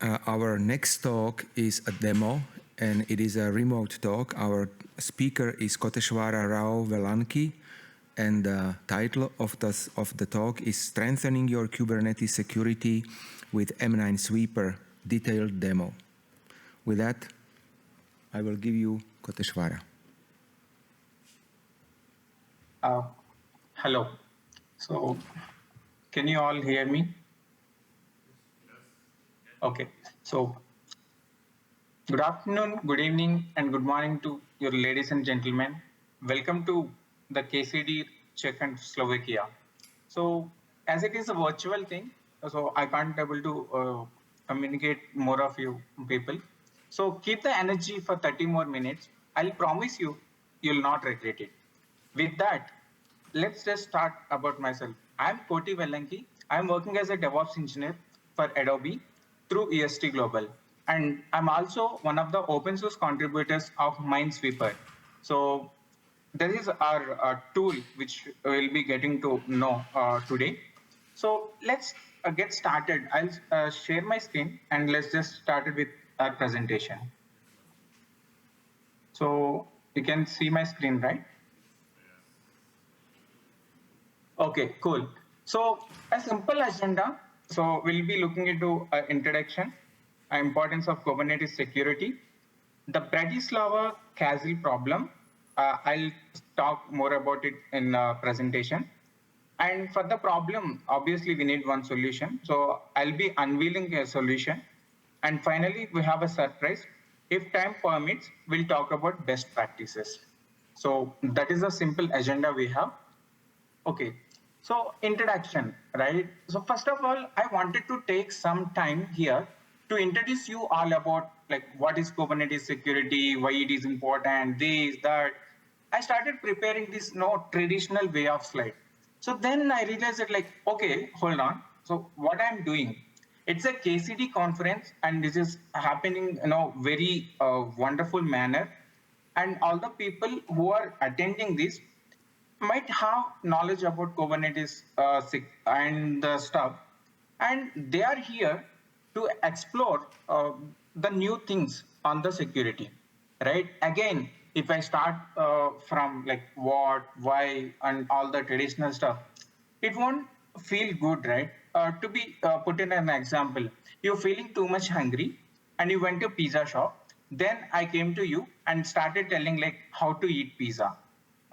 Our next talk is a demo, and it is a remote talk. Our speaker is Koteswara Vellanki, and the title of the talk is Strengthening Your Kubernetes Security with m9sweeper Detailed Demo. With that, I will give you Koteswara. Hello. So, can you all hear me? Okay. So, good afternoon, good evening, and good morning to your ladies and gentlemen. Welcome to the KCD Czech and Slovakia. So, as it is a virtual thing, so I can't able to communicate more of you people. So keep the energy for 30 more minutes. I'll promise you, you'll not regret it. With that, let's just start about myself. I'm Vellanki. I'm working as a DevOps engineer for Adobe through EST Global. And I'm also one of the open source contributors of m9sweeper. So this is our tool which we'll be getting to know today. So let's get started. I'll share my screen and let's just start it with our presentation. So you can see my screen, right? Okay, cool. So a simple agenda. So we'll be looking into introduction, importance of Kubernetes security, the Bratislava Castle problem. I'll talk more about it in presentation. And for the problem, obviously we need one solution. So I'll be unveiling a solution. And finally, we have a surprise. If time permits, we'll talk about best practices. So that is a simple agenda we have. Okay, so introduction, right? So first of all, I wanted to take some time here to introduce you all about like what is Kubernetes security, why it is important, this, that. I started preparing this traditional way of slide. So then I realized that like, okay, hold on. So what I'm doing, it's a KCD conference and this is happening very wonderful manner. And all the people who are attending this might have knowledge about Kubernetes and the stuff, and they are here to explore the new things on the security, right? Again, if I start from like what, why, and all the traditional stuff, it won't feel good, right? To be put in an example, you're feeling too much hungry and you went to pizza shop. Then I came to you and started telling like how to eat pizza.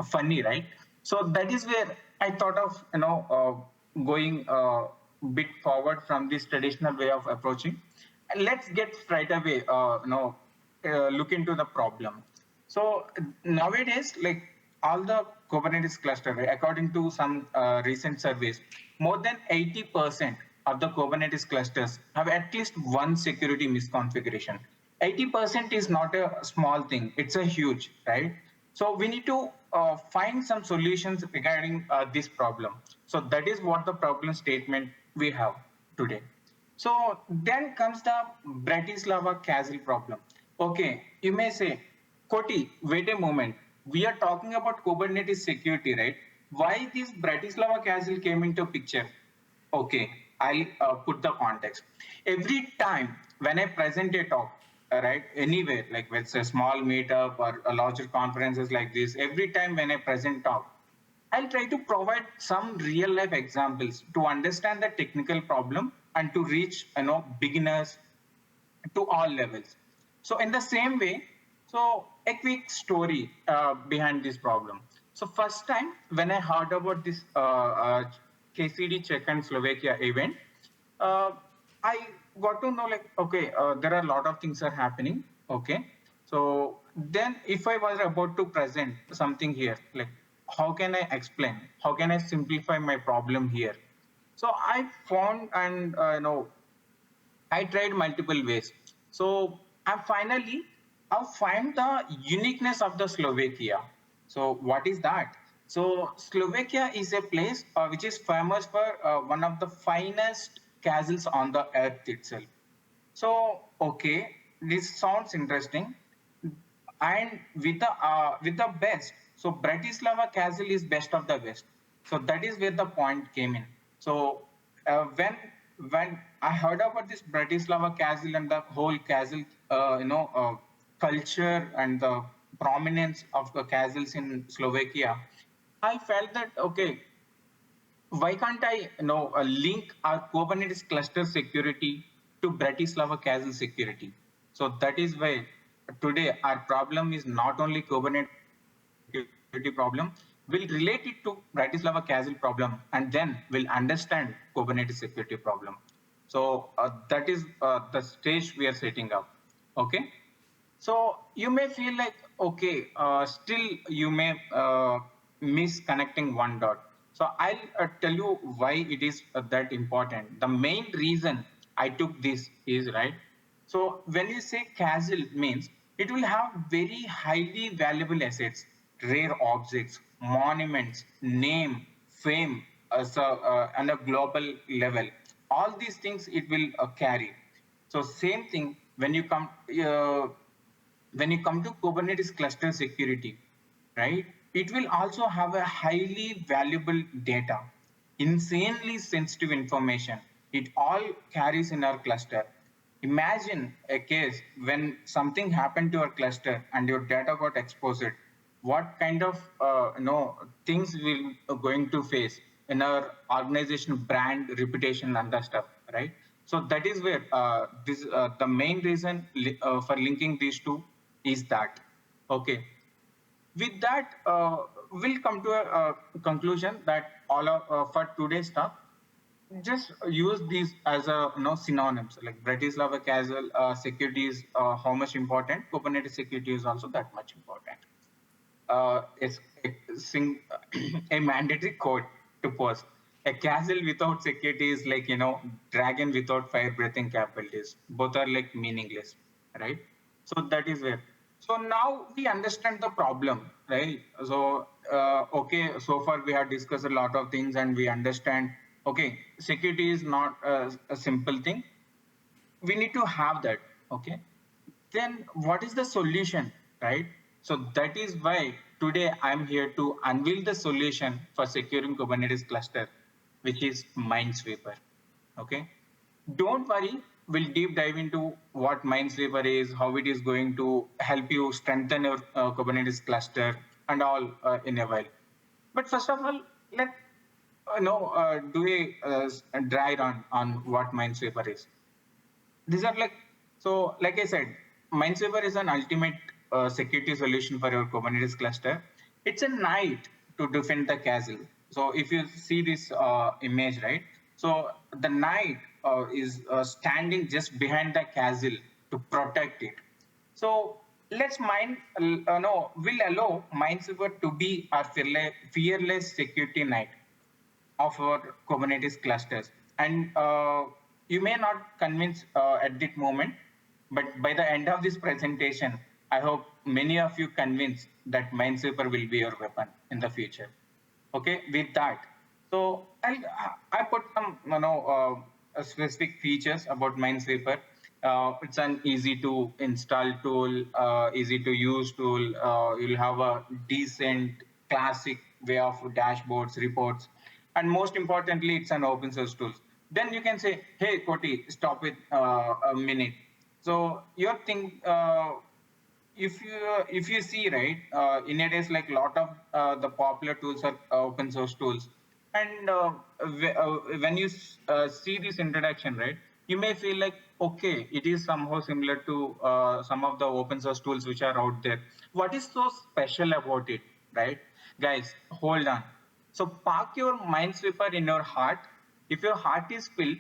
Funny, right? So that is where I thought of going a bit forward from this traditional way of approaching. And let's get straight away look into the problem. So nowadays, like all the Kubernetes cluster, right, according to some recent surveys, more than 80% of the Kubernetes clusters have at least one security misconfiguration. 80% is not a small thing; it's a huge, right? So we need to find some solutions regarding this problem. So that is what the problem statement we have today. So then comes the Bratislava Castle problem. Okay, you may say, Koti, wait a moment. We are talking about Kubernetes security, right? Why this Bratislava Castle came into picture? Okay, I'll put the context. Every time when I present a talk, right, anywhere, like with a small meetup or a larger conferences like this, every time when I present talk, I'll try to provide some real life examples to understand the technical problem and to reach beginners to all levels. So in the same way, so a quick story behind this problem. So first time when I heard about this KCD Czech and Slovakia event, uh, I got to know like, okay, there are a lot of things are happening. Okay. So then if I was about to present something here, like how can I explain? How can I simplify my problem here? So I found and I tried multiple ways. So I finally I find the uniqueness of the Slovakia. So what is that? So Slovakia is a place which is famous for one of the finest castles on the earth itself. So okay, this sounds interesting, and with the best. So Bratislava Castle is best of the best. So that is where the point came in. So when when I heard about this Bratislava Castle and the whole castle, culture and the prominence of the castles in Slovakia, I felt that okay, why can't I link our Kubernetes cluster security to Bratislava Castle security? So that is why today our problem is not only Kubernetes security problem, we'll relate it to Bratislava Castle problem, and then we'll understand Kubernetes security problem. So that is the stage we are setting up. Okay. So you may feel like, okay, still you may miss connecting one dot. So I'll tell you why it is that important. The main reason I took this is, right, so when you say castle means it will have very highly valuable assets, rare objects, monuments, name, fame, and a global level. All these things it will carry. So same thing when you come to Kubernetes cluster security, right? It will also have a highly valuable data, insanely sensitive information. It all carries in our cluster. Imagine a case when something happened to your cluster and your data got exposed. What kind of things we are going to face in our organization brand, reputation, and that stuff, right? So that is where this the main reason for linking these two is that. Okay. With that, we'll come to a conclusion that all of for today's stuff, just use these as a synonyms like Bratislava Castle security is how much important. Kubernetes security is also that much important. It's a mandatory code to post. A castle without security is like dragon without fire breathing capabilities. Both are like meaningless, right? So that is where. So now we understand the problem, right? So okay, so far we have discussed a lot of things and we understand. Okay, security is not a simple thing. We need to have that. Okay, then what is the solution, right? So that is why today I'm here to unveil the solution for securing Kubernetes cluster, which is Minesweeper. Okay, don't worry, we'll deep dive into what Minesweeper is, how it is going to help you strengthen your Kubernetes cluster and all in a while. But first of all, let do a dry run on what Minesweeper is. These are like I said, Minesweeper is an ultimate security solution for your Kubernetes cluster. It's a knight to defend the castle. So if you see this image, right? So the knight is standing just behind the castle to protect it. So let's will allow Minesweeper to be our fearless security knight of our Kubernetes clusters. And you may not convince at this moment, but by the end of this presentation, I hope many of you convinced that Minesweeper will be your weapon in the future. Okay, with that, so I put some specific features about Minesweeper. It's an easy to install tool, easy to use tool. You'll have a decent classic way of dashboards, reports, and most importantly, it's an open source tool. Then you can say, hey, Koti, stop it a minute. So your thing, if you see, right, in a days, like a lot of the popular tools are open source tools, and when you see this introduction, right, you may feel like, okay, it is somehow similar to some of the open source tools which are out there. What is so special about it, right? Guys, hold on. So park your Minesweeper in your heart. If your heart is filled,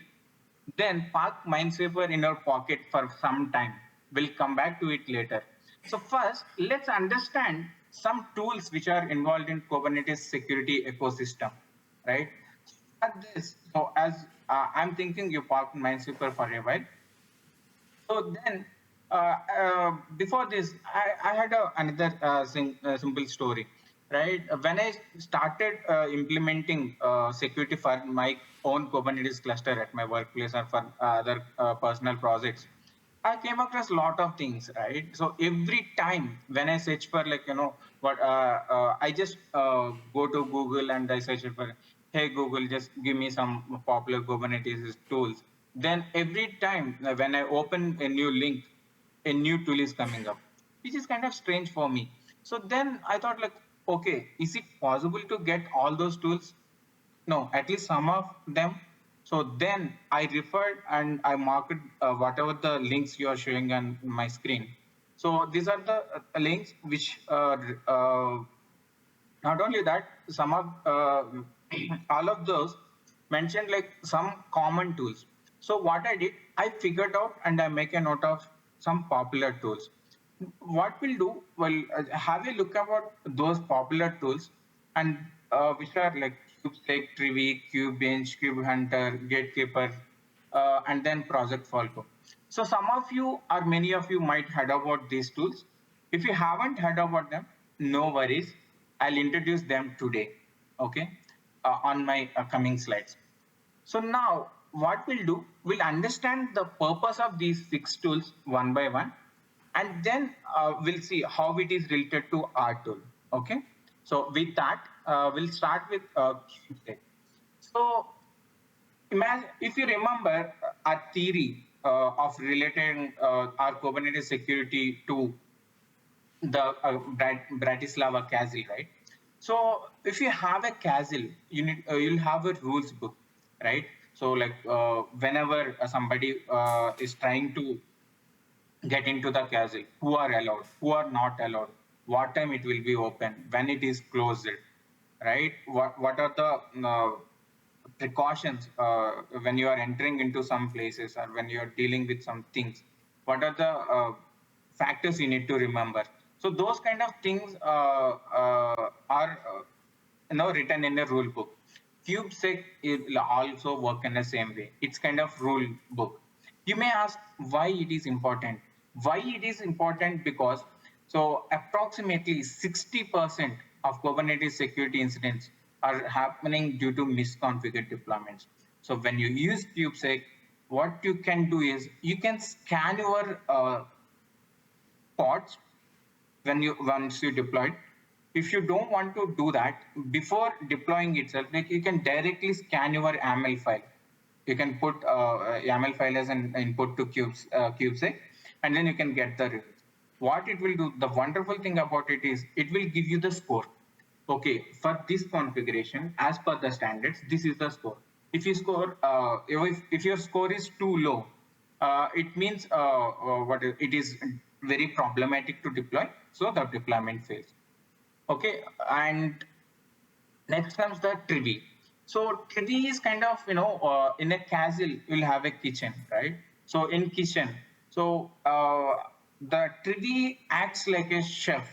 then park Minesweeper in your pocket for some time. We'll come back to it later. So first, let's understand some tools which are involved in Kubernetes security ecosystem, right? At this, so as I'm thinking you parked Minesweeper for a while. So then, before this, I had another simple story, right? When I started implementing security for my own Kubernetes cluster at my workplace or for other personal projects, I came across a lot of things, right? So every time when I search for I just go to Google and I search for, hey Google, just give me some popular Kubernetes tools. then every time when I open a new link, a new tool is coming up, which is kind of strange for me. So then I thought like, okay, is it possible to get all those tools? No, at least some of them. So then I referred and I marked whatever the links you are showing on my screen. So these are the links which not only that, some of all of those mentioned like some common tools. So what I did, I figured out and I make a note of some popular tools. What we'll do, well, have a look about those popular tools and which are like KubeSec, Trivi, Kube-Bench, KubeHunter, Gatekeeper, and then Project Falco. So some of you or many of you might heard about these tools. If you haven't heard about them, no worries. I'll introduce them today, okay, on my coming slides. So now what we'll do, we'll understand the purpose of these 6 tools one by one, and then we'll see how it is related to our tool, okay? So with that, we'll start with Kubernetes. So imagine, if you remember our theory of relating our Kubernetes security to the Bratislava Castle, right? So if you have a castle, you'll have a rules book, right? So like whenever somebody is trying to get into the castle, who are allowed, who are not allowed, what time it will be open, when it is closed, right? What are the precautions when you are entering into some places or when you are dealing with some things? What are the factors you need to remember? So those kind of things are written in a rule book. CubeSec will also work in the same way. It's kind of rule book. You may ask why it is important. Why it is important? Because so approximately 60% of Kubernetes security incidents are happening due to misconfigured deployments. So when you use CubeSec, what you can do is you can scan your pods once you deploy it. If you don't want to do that before deploying itself, like you can directly scan your YAML file. You can put YAML file as an input to CubeSec, and then you can get the results. What it will do, the wonderful thing about it is it will give you the score. Okay, for this configuration, as per the standards, this is the score. If you score, if your score is too low, it means what it is very problematic to deploy, so the deployment fails. Okay, and next comes the Trivi. So Trivi is kind of, in a castle, you'll have a kitchen, right? So in kitchen, so the Trivi acts like a chef.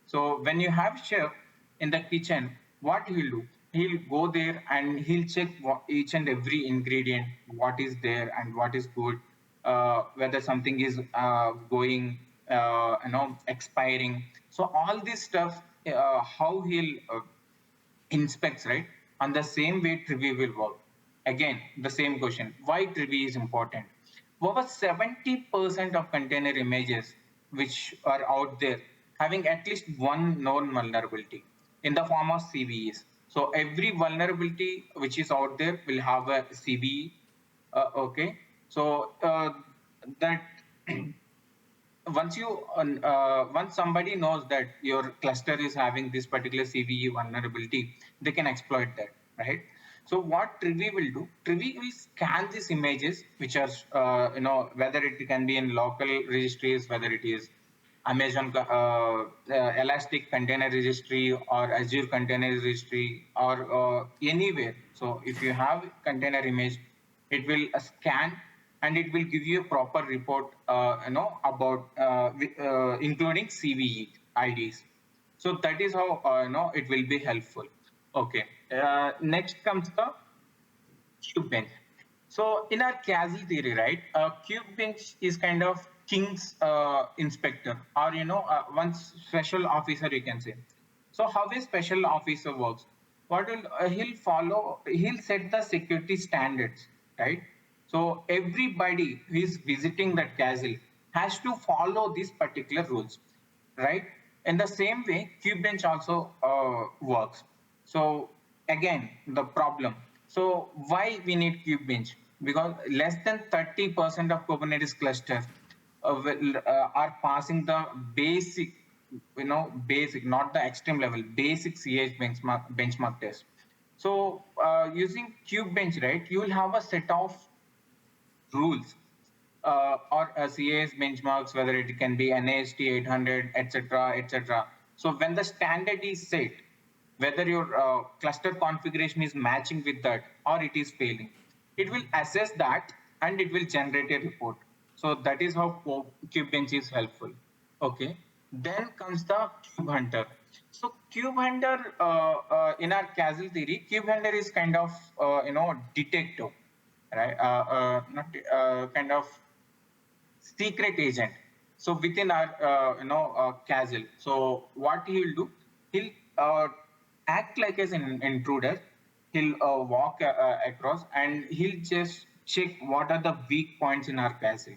So when you have chef in the kitchen, what he'll do? He'll go there and he'll check each and every ingredient, what is there and what is good, whether something is going, expiring. So all this stuff, how he'll inspects, right? On the same way Trivi will work. Again, the same question, why Trivi is important? Over 70% of container images which are out there having at least one known vulnerability in the form of CVEs. So every vulnerability which is out there will have a CVE. Okay. So that once somebody knows that your cluster is having this particular CVE vulnerability, they can exploit that, right? So what Trivi will do, Trivi will scan these images, which are whether it can be in local registries, whether it is Amazon Elastic Container Registry or Azure Container Registry or anywhere. So if you have container image, it will scan and it will give you a proper report, about including CVE IDs. So that is how it will be helpful. Okay. Next comes the Kube-Bench. So in our castle theory, right, Kube-Bench is kind of king's inspector, or one special officer, you can say. So how a special officer works? What will he'll follow? He'll set the security standards, right? So everybody who is visiting that castle has to follow these particular rules, right? In the same way, Kube-Bench also works. So again, the problem. So why we need Kube-Bench? because less than 30% of Kubernetes clusters are passing the basic, basic, not the extreme level, basic CH benchmark test. So using Kube-Bench, right, you will have a set of rules or CAS benchmarks, whether it can be NAST 800, etc., etc. So when the standard is set, whether your cluster configuration is matching with that or it is failing, it will assess that and it will generate a report. So that is how Kube-Bench is helpful. Okay. Then comes the Cube Hunter. So Cube Hunter, in our Castle theory, Cube Hunter is kind of detective, right? Not kind of secret agent. So within our castle, so what he'll do, he'll act like as an intruder. He'll walk across and he'll just check what are the weak points in our castle.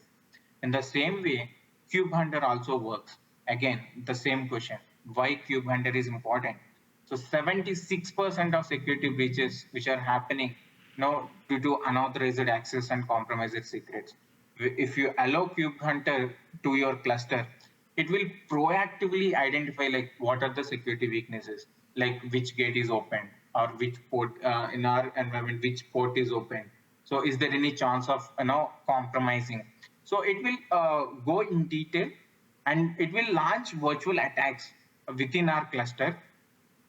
In the same way, Cube Hunter also works. Again, the same question: why Cube Hunter is important? So 76% of security breaches which are happening due to unauthorized access and compromised secrets. If you allow Cube Hunter to your cluster, it will proactively identify like what are the security weaknesses, like which gate is open or which port in our environment, which port is open. So is there any chance of compromising? So it will go in detail and it will launch virtual attacks within our cluster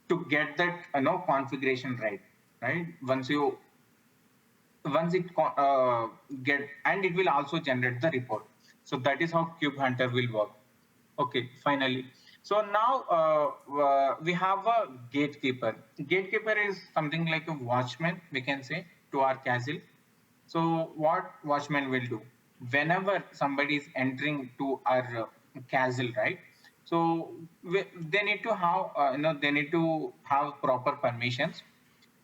to get that configuration right. Once it get, and it will also generate the report. So that is how Cube Hunter will work. Okay, finally. So now we have a gatekeeper. Gatekeeper is something like a watchman, we can say, to our castle. So what watchman will do? Whenever somebody is entering to our castle, right? So they need to have, they need to have proper permissions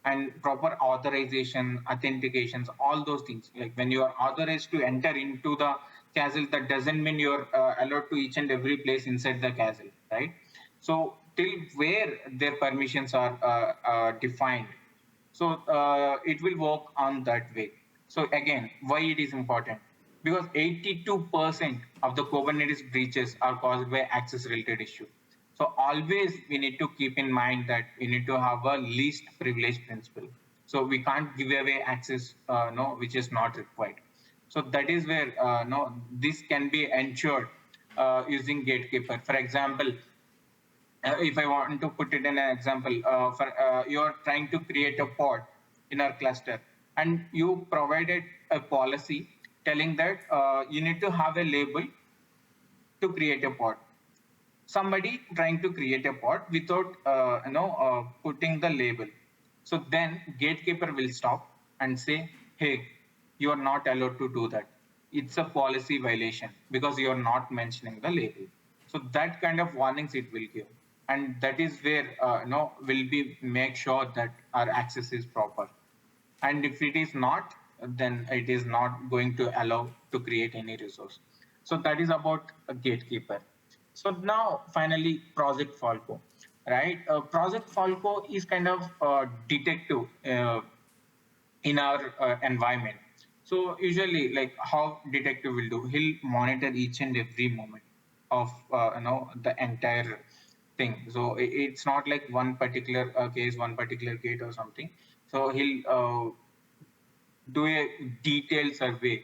and proper authorization, authentications, all those things. Like when you are authorized to enter into the castle, that doesn't mean you're allowed to each and every place inside the castle, right? So till where their permissions are defined, so it will work on that way. So again, why it is important? Because 82% of the Kubernetes breaches are caused by access related issue. So always we need to keep in mind that we need to have a least privilege principle. So we can't give away access, which is not required. So that is where this can be ensured using gatekeeper. For example, if I want to put it in an example, you're trying to create a pod in our cluster, and you provided a policy telling that you need to have a label to create a pod. Somebody trying to create a pod without putting the label. So then gatekeeper will stop and say, hey, you are not allowed to do that. It's a policy violation because you are not mentioning the label. So that kind of warnings it will give. And that is where will be make sure that our access is proper. And if it is not, then it is not going to allow to create any resource. So that is about a gatekeeper. So now finally Project Falco, right? Project Falco is kind of detective in our environment. So usually, like how detective will do, he'll monitor each and every moment of the entire thing. So it's not like one particular case, one particular gate or something. So he'll do a detailed survey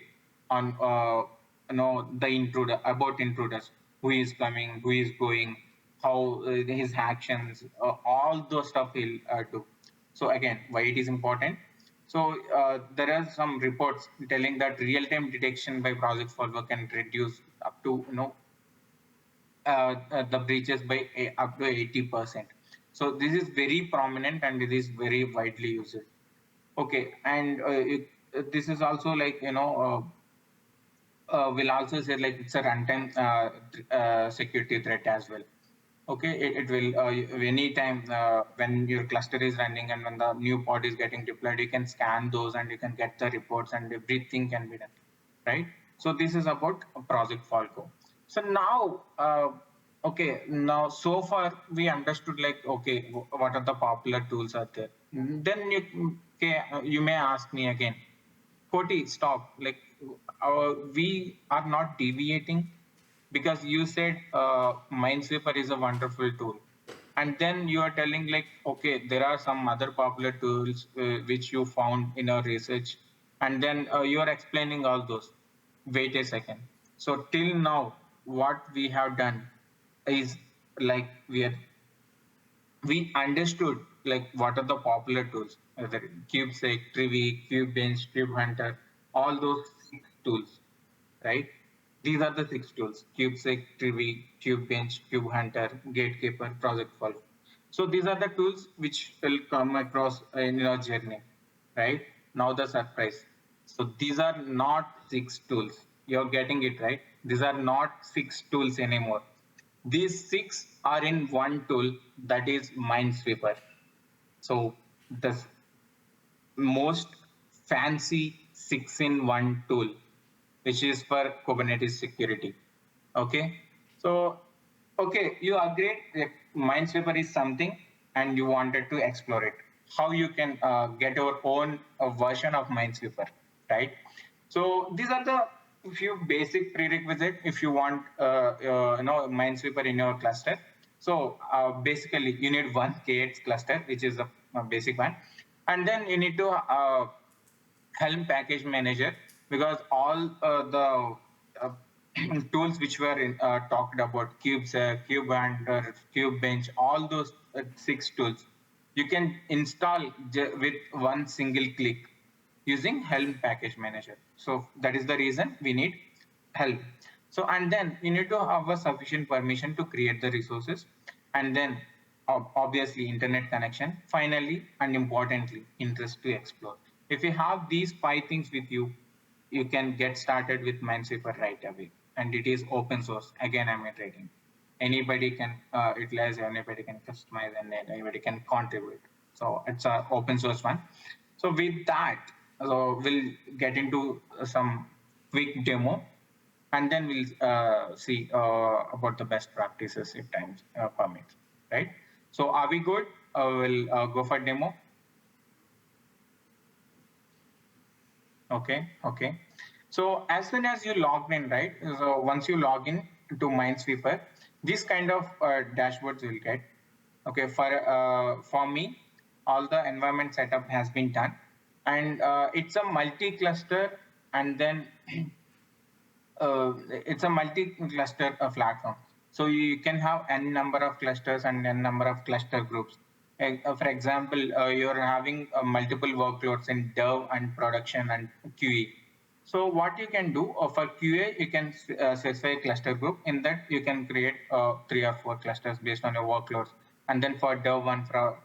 on the intruder, about intruders, who is coming, who is going, how his actions, all those stuff he'll do. So again, why it is important? So there are some reports telling that real-time detection by Project Falco can reduce up to the breaches by up to 80%. So this is very prominent and it is very widely used. Okay, and this is also like we'll also say like it's a runtime security threat as well. Okay, it will anytime when your cluster is running and when the new pod is getting deployed, you can scan those and you can get the reports and everything can be done, right? So this is about Project Falco. So now, okay, now so far we understood like, okay, what are the popular tools out there? Then you may ask me again, Koti, stop. Like, we are not deviating because you said Minesweeper is a wonderful tool. And then you are telling like, okay, there are some other popular tools which you found in our research. And then you are explaining all those. Wait a second. So till now, what we have done is like we understood like what are the popular tools, whether CubeSec, Trivi, Kube-Bench, KubeHunter, all those 6 tools, right? These are the 6 tools: CubeSec, Trivi, Kube-Bench, KubeHunter, Gatekeeper, Project Falco. So these are the tools which will come across in your journey, right? Now the surprise. So these are not 6 tools. You're getting it right. These are not 6 tools anymore. These 6 are in one tool, that is Minesweeper. So the most fancy 6-in-1 tool, which is for Kubernetes security. Okay. So, okay, you agreed that Minesweeper is something and you wanted to explore it. How you can get your own version of Minesweeper, right? So these are the few basic prerequisites if you want, Minesweeper in your cluster. So basically, you need one K8 cluster, which is a basic one, and then you need to Helm package manager, because all the tools which were talked about, KubeHunter, Kube-Bench, all those 6 tools, you can install with one single click using Helm package manager. So that is the reason we need Helm. So, and then you need to have a sufficient permission to create the resources, and then obviously internet connection. Finally, and importantly, interest to explore. If you have these 5 things with you, you can get started with Minesweeper right away. And it is open source. Again, I'm iterating. Anybody can utilize, anybody can customize, and anybody can contribute. So it's an open source one. So with that, so we'll get into some quick demo, and then we'll see about the best practices if time permits, right? So are we good? We'll go for demo. Okay. So as soon as you log in, right? So once you log in to Minesweeper, this kind of dashboards will get. Okay, for me, all the environment setup has been done, and it's a multi-cluster, and then it's a multi-cluster platform. So you can have n number of clusters and n number of cluster groups. For example, you're having multiple workloads in dev and production and QE. So what you can do for QA, you can specify a cluster group. In that, you can create 3 or 4 clusters based on your workloads. And then for dev one, for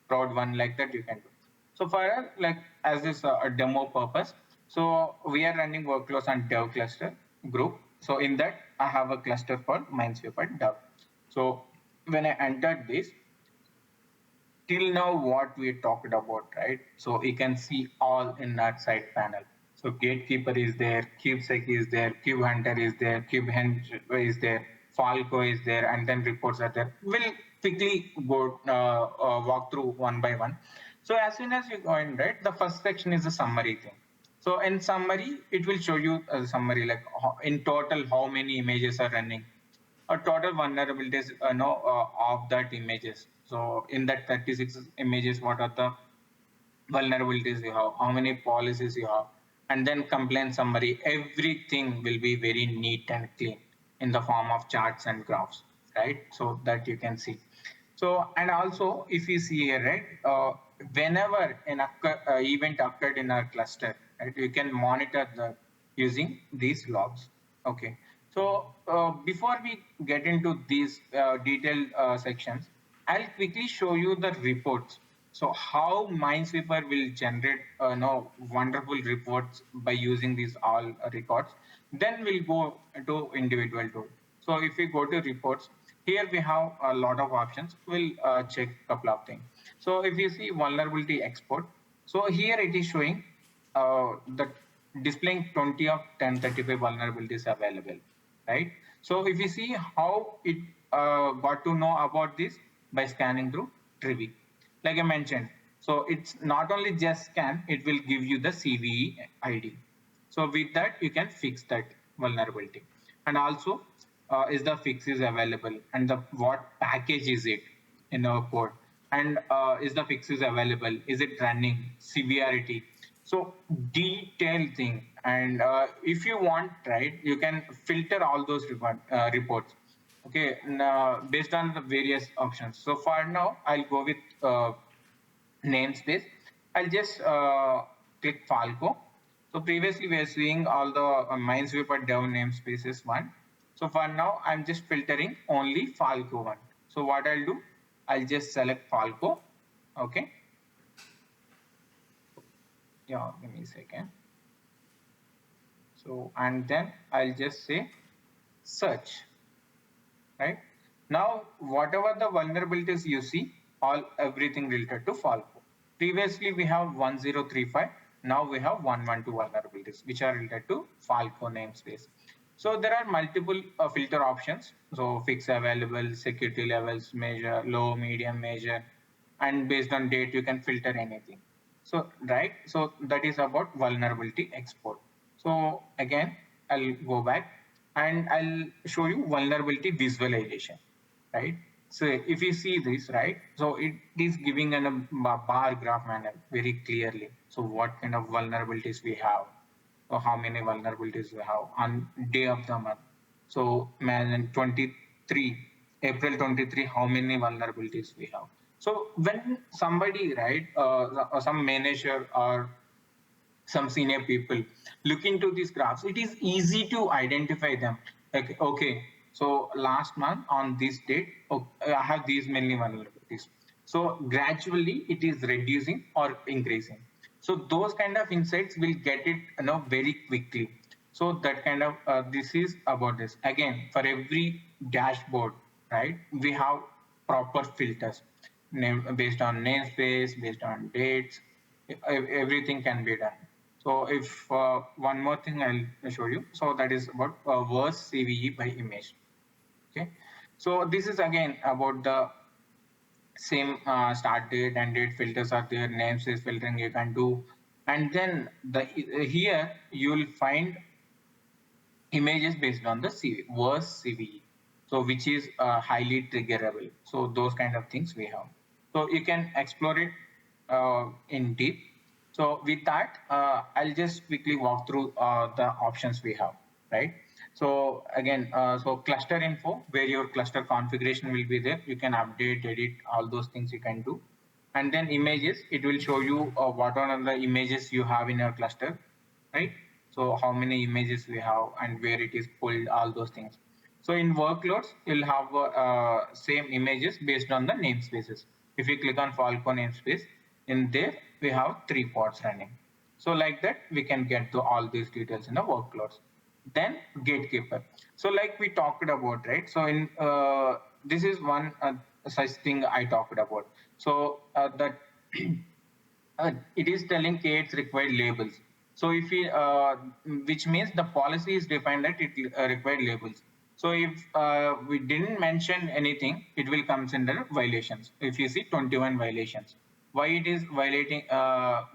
prod one, like that you can do. So for like as this a demo purpose, so we are running workloads on dev cluster group. So in that, I have a cluster called Minesweeper dev. So when I entered this, till now what we talked about, right? So you can see all in that side panel. So Gatekeeper is there, KubeSec is there, KubeHunter is there, KubeBench is there, Falco is there, and then reports are there. We'll quickly go walk through one by one. So as soon as you go in, right, the first section is the summary thing. So in summary, it will show you a summary like in total how many images are running, a total vulnerabilities of that images. So in that 36 images, what are the vulnerabilities you have, how many policies you have, and then complaint summary. Everything will be very neat and clean in the form of charts and graphs, right? So that you can see. So, and also if you see here, right, whenever an event occurred in our cluster, right, you can monitor the using these logs. Okay. So before we get into these detailed sections, I'll quickly show you the reports. So how Minesweeper will generate wonderful reports by using these all records. Then we'll go to individual tool. So if we go to reports, here we have a lot of options. We'll check a couple of things. So if you see vulnerability export, so here it is showing the displaying 20 of 1035 vulnerabilities available, right? So if you see how it got to know about this by scanning through Trivi, like I mentioned. So it's not only just scan, it will give you the CVE ID. So with that, you can fix that vulnerability. And also, is the fix is available, and the what package is it in our code, and is the fix is available, is it running, severity. So detailed thing. And if you want, right, you can filter all those reports. Okay, based on the various options. So for now, I'll go with namespace. I'll just click Falco. So previously we are seeing all the Minesweeper dev namespaces one. So for now, I'm just filtering only Falco one. So what I'll do, I'll just select Falco. Okay. Yeah, give me a second. So, and then I'll just say search, right? Now, whatever the vulnerabilities you see, everything related to Falco. Previously, we have 1035. Now we have 112 vulnerabilities, which are related to Falco namespace. So there are multiple filter options. So fix available, security levels, measure, low, medium, major, and based on date, you can filter anything. So, right. So that is about vulnerability export. So again, I'll go back and I'll show you vulnerability visualization, right? So if you see this, right, so it is giving a bar graph manner very clearly. So what kind of vulnerabilities we have, or how many vulnerabilities we have on day of the month. So man, 23, April 23, how many vulnerabilities we have. So when somebody, right, some manager or some senior people look into these graphs, it is easy to identify them. Like, okay, so last month on this date, I have these many vulnerabilities. So gradually it is reducing or increasing. So those kind of insights will get it, very quickly. So that kind of, this is about this. Again, for every dashboard, right, we have proper filters based on namespace, based on dates, everything can be done. So if one more thing I'll show you. So that is about worst CVE by image. Okay. So this is again about the same start date and date filters are there, namespace filtering you can do. And then here you will find images based on the worst CVE. So which is highly triggerable. So those kind of things we have. So you can explore it in deep. So with that, I'll just quickly walk through the options we have, right? So again, so cluster info, where your cluster configuration will be there. You can update, edit, all those things you can do. And then images, it will show you what are the images you have in your cluster, right? So how many images we have and where it is pulled, all those things. So in workloads, you'll have same images based on the namespaces. If you click on Falco namespace, in there we have 3 pods running. So like that, we can get to all these details in the workloads. Then gatekeeper. So like we talked about, right? So in this is one such thing I talked about. So that it is telling K8's required labels. So if we, which means the policy is defined that it required labels. So if we didn't mention anything, it will come under violations. If you see 21 violations, why it is violating,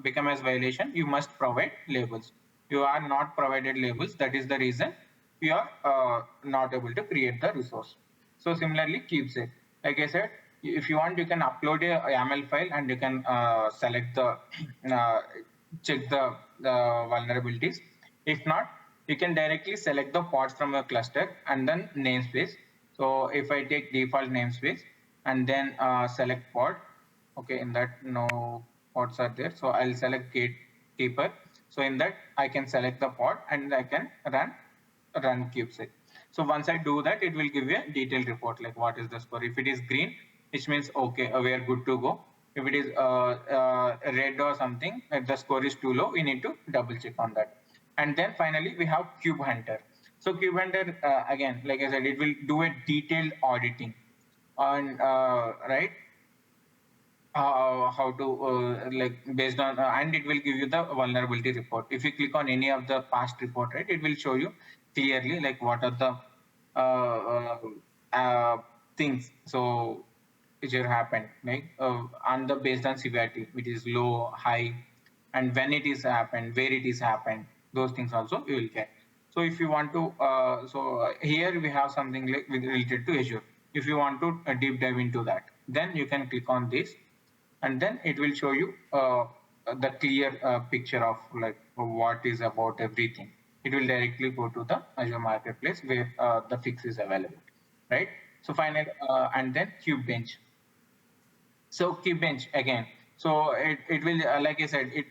become as violation, you must provide labels. You are not provided labels. That is the reason you are not able to create the resource. So similarly, keeps it. Like I said, if you want, you can upload a YAML file and you can select the, check the vulnerabilities. If not, you can directly select the pods from a cluster and then namespace. So if I take default namespace and then select pod, okay, in that no pods are there. So I'll select gatekeeper. So in that I can select the pod and I can run kubesec. So once I do that, it will give you a detailed report like what is the score. If it is green, which means okay, we are good to go. If it is red or something, if the score is too low, we need to double check on that. And then finally, we have Cube Hunter. So Cube Hunter, again, like I said, it will do a detailed auditing on, right, how to like based on and it will give you the vulnerability report. If you click on any of the past report, right, it will show you clearly like what are the things. So happened, right? On the based on severity, which is low, high, and when it is happened, where it is happened, those things also you will get. So if you want to, here we have something like related to Azure. If you want to deep dive into that, then you can click on this, and then it will show you the clear picture of like what is about everything. It will directly go to the Azure Marketplace where the fix is available, right? So finally, and then Kube-Bench. So Kube-Bench again. So it will, like I said, it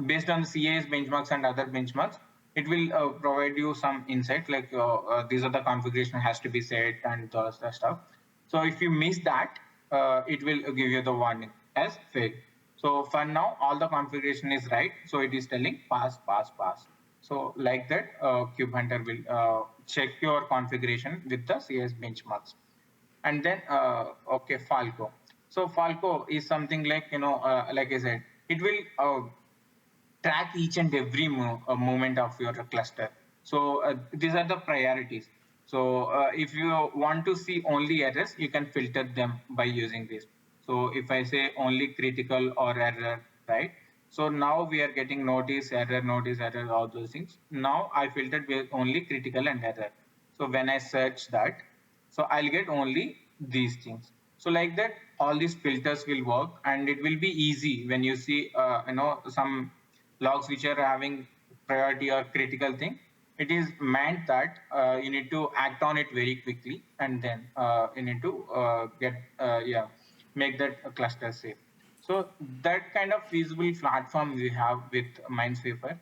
based on CA's benchmarks and other benchmarks, it will provide you some insight like these are the configuration has to be set and those stuff. So if you miss that, it will give you the warning as failed. So for now, all the configuration is right. So it is telling pass, pass, pass. So like that, Kube Hunter will check your configuration with the CS benchmarks. And then, okay, Falco. So Falco is something like, like I said, it will track each and every movement of your cluster. So these are the priorities. So if you want to see only errors, you can filter them by using this. So if I say only critical or error, right? So now we are getting notice, error, all those things. Now I filtered with only critical and error. So when I search that, so I'll get only these things. So like that, all these filters will work, and it will be easy when you see, some logs which are having priority or critical thing. It is meant that you need to act on it very quickly, and then you need to make that cluster safe. So that kind of feasible platform we have with m9sweeper,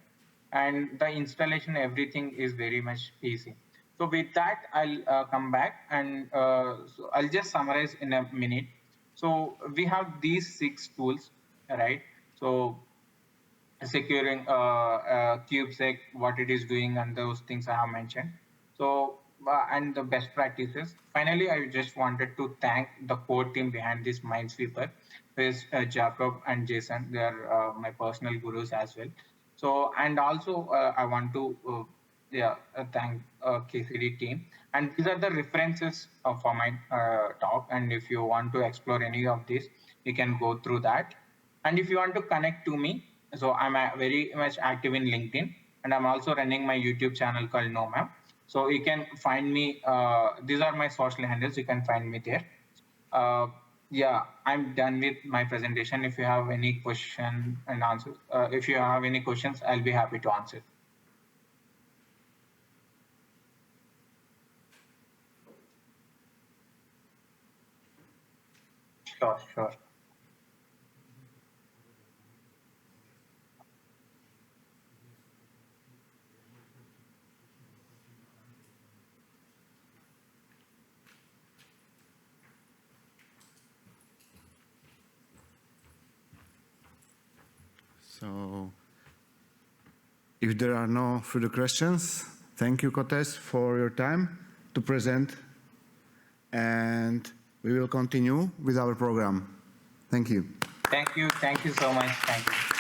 and the installation, everything is very much easy. So with that, I'll come back, and so I'll just summarize in a minute. So we have these 6 tools, right? So securing kubesec, what it is doing, and those things I have mentioned. So and the best practices. Finally, I just wanted to thank the core team behind this m9sweeper, is Jacob and Jason. They are my personal gurus as well. So and also I want to thank KCD team. And these are the references for my talk. And if you want to explore any of this, you can go through that. And if you want to connect to me, so I'm very much active in LinkedIn, and I'm also running my YouTube channel called Nomam. So you can find me. These are my social handles. You can find me there. Yeah, I'm done with my presentation. If you have any question and answers, if you have any questions, I'll be happy to answer. Sure, sure. So if there are no further questions, thank you, Kotes, for your time to present. And we will continue with our program. Thank you. Thank you. Thank you so much. Thank you.